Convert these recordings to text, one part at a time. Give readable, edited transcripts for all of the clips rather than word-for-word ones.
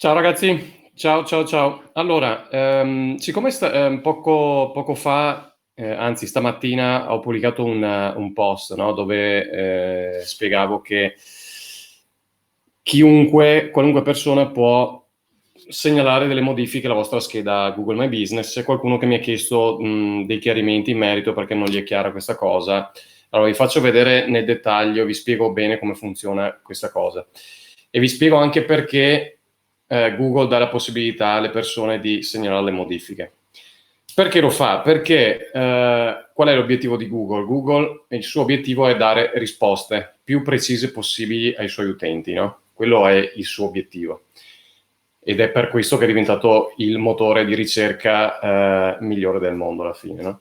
Ciao ragazzi, ciao. Allora, siccome poco fa, anzi stamattina ho pubblicato un post, no, dove spiegavo che qualunque persona può segnalare delle modifiche alla vostra scheda Google My Business. C'è qualcuno che mi ha chiesto dei chiarimenti in merito perché non gli è chiara questa cosa. Allora, vi faccio vedere nel dettaglio, vi spiego bene come funziona questa cosa. E vi spiego anche perché Google dà la possibilità alle persone di segnalare le modifiche. Perché lo fa? Perché qual è l'obiettivo di Google? Google, il suo obiettivo è dare risposte più precise possibili ai suoi utenti, no? Quello è il suo obiettivo. Ed è per questo che è diventato il motore di ricerca migliore del mondo alla fine, no?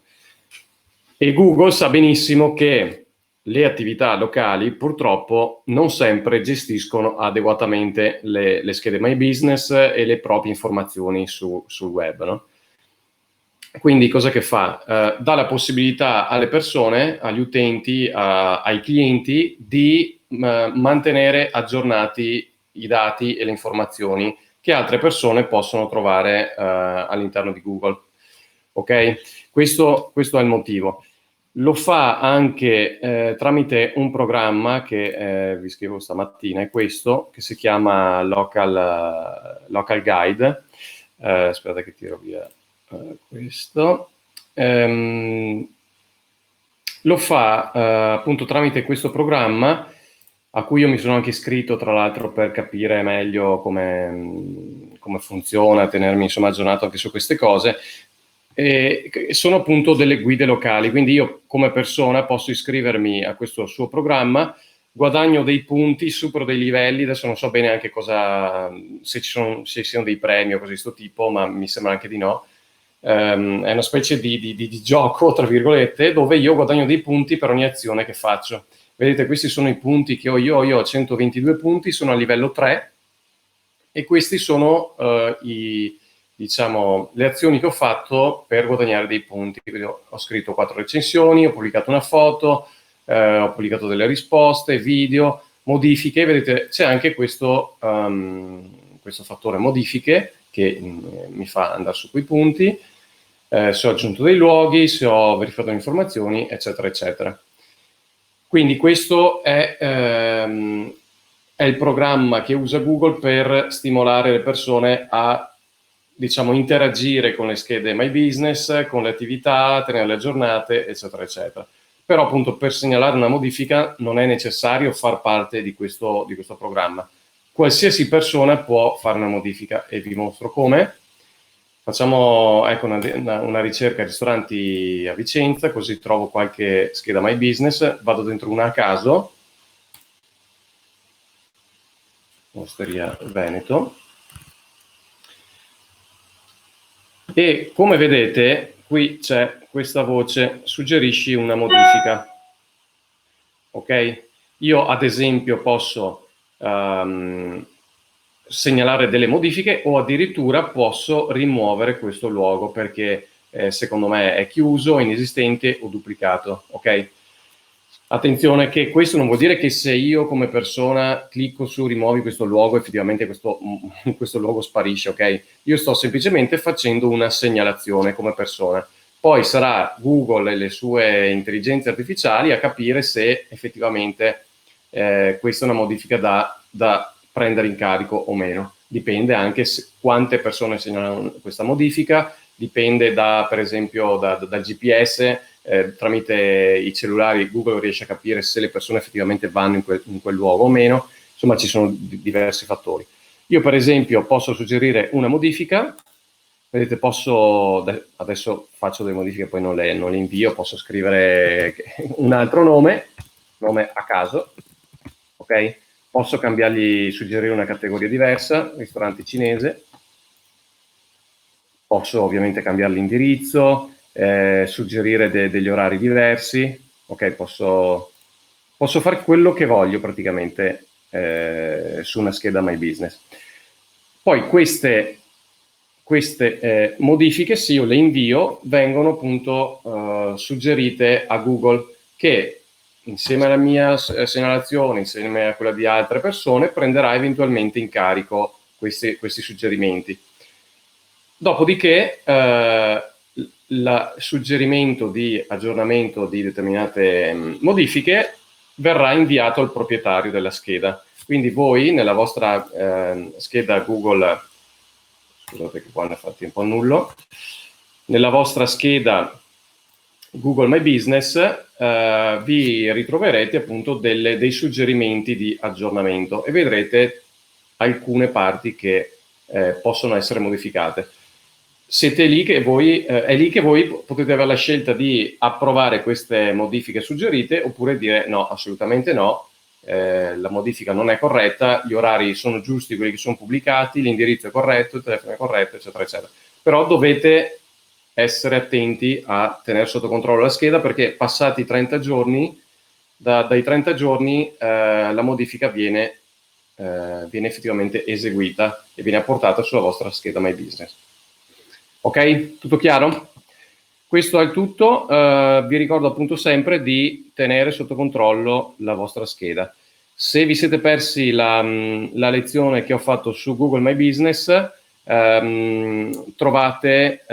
E Google sa benissimo che le attività locali purtroppo non sempre gestiscono adeguatamente le schede My Business e le proprie informazioni sul web, no? Quindi cosa che fa? Dà la possibilità alle persone, agli utenti, ai clienti di mantenere aggiornati i dati e le informazioni che altre persone possono trovare all'interno di Google. Ok? Questo è il motivo. Lo fa anche tramite un programma che vi scrivo stamattina, è questo, che si chiama Local Guide. Aspetta che tiro via questo. Lo fa appunto tramite questo programma a cui io mi sono anche iscritto, tra l'altro, per capire meglio come funziona, tenermi insomma aggiornato anche su queste cose. E sono appunto delle guide locali, quindi io come persona posso iscrivermi a questo suo programma, guadagno dei punti, supero dei livelli, adesso non so bene anche se ci siano dei premi o cose di questo tipo, ma mi sembra anche di no. È una specie di gioco, tra virgolette, dove io guadagno dei punti per ogni azione che faccio. Vedete, questi sono i punti che ho io ho 122 punti, sono a livello 3 e questi sono diciamo, le azioni che ho fatto per guadagnare dei punti. Quindi ho scritto 4 recensioni, ho pubblicato una foto, ho pubblicato delle risposte, video, modifiche. Vedete, c'è anche questo fattore modifiche che mi fa andare su quei punti, se ho aggiunto dei luoghi, se ho verificato le informazioni, eccetera, eccetera. Quindi questo è il programma che usa Google per stimolare le persone a, diciamo, interagire con le schede My Business, con le attività, tenerle aggiornate, eccetera, eccetera. Però appunto per segnalare una modifica non è necessario far parte di questo programma. Qualsiasi persona può fare una modifica e vi mostro come. Facciamo ecco, una ricerca ristoranti a Vicenza, così trovo qualche scheda My Business, vado dentro una a caso, Osteria Veneto, e come vedete qui c'è questa voce, suggerisci una modifica. Ok? Io ad esempio posso segnalare delle modifiche o addirittura posso rimuovere questo luogo perché secondo me è chiuso, inesistente o duplicato, ok? Attenzione che questo non vuol dire che se io come persona clicco su rimuovi questo luogo, effettivamente questo luogo sparisce, ok? Io sto semplicemente facendo una segnalazione come persona. Poi sarà Google e le sue intelligenze artificiali a capire se effettivamente questa è una modifica da prendere in carico o meno. Dipende anche quante persone segnalano questa modifica, dipende per esempio dal GPS, tramite i cellulari Google riesce a capire se le persone effettivamente vanno in quel luogo o meno, insomma ci sono diversi fattori. Io per esempio posso suggerire una modifica, vedete adesso faccio delle modifiche poi non le invio, posso scrivere un altro nome a caso, ok? Posso suggerire una categoria diversa, ristorante cinese, posso ovviamente cambiare l'indirizzo, suggerire degli orari diversi, ok? Posso fare quello che voglio praticamente su una scheda My Business. Poi queste modifiche, se io le invio, vengono appunto suggerite a Google, che insieme alla mia segnalazione, insieme a quella di altre persone, prenderà eventualmente in carico questi suggerimenti. Dopodiché il suggerimento di aggiornamento di determinate modifiche verrà inviato al proprietario della scheda. Quindi voi nella vostra scheda Google, scusate che qua ne ho fatti un po' nullo, nella vostra scheda Google My Business vi ritroverete appunto dei suggerimenti di aggiornamento e vedrete alcune parti che possono essere modificate. Siete lì che voi, è lì che voi potete avere la scelta di approvare queste modifiche suggerite oppure dire no, assolutamente no, la modifica non è corretta, gli orari sono giusti, quelli che sono pubblicati, l'indirizzo è corretto, il telefono è corretto, eccetera, eccetera. Però dovete essere attenti a tenere sotto controllo la scheda perché passati i 30 giorni, dai 30 giorni la modifica viene effettivamente eseguita e viene apportata sulla vostra scheda My Business. Ok? Tutto chiaro? Questo è il tutto. Vi ricordo appunto sempre di tenere sotto controllo la vostra scheda. Se vi siete persi la lezione che ho fatto su Google My Business, trovate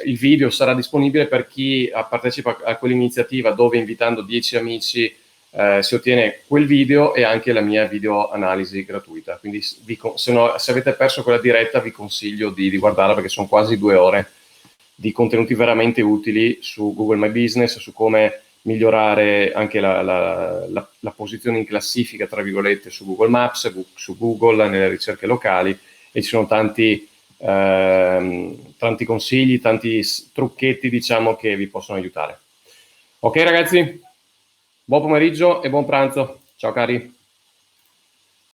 il video, sarà disponibile per chi partecipa a quell'iniziativa dove invitando 10 amici si ottiene quel video e anche la mia video analisi gratuita. Quindi se avete perso quella diretta vi consiglio di guardarla perché sono quasi 2 ore di contenuti veramente utili su Google My Business, su come migliorare anche la posizione in classifica, tra virgolette, su Google Maps, su Google, nelle ricerche locali, e ci sono tanti consigli, tanti trucchetti, diciamo, che vi possono aiutare. Ok ragazzi? Buon pomeriggio e buon pranzo. Ciao cari.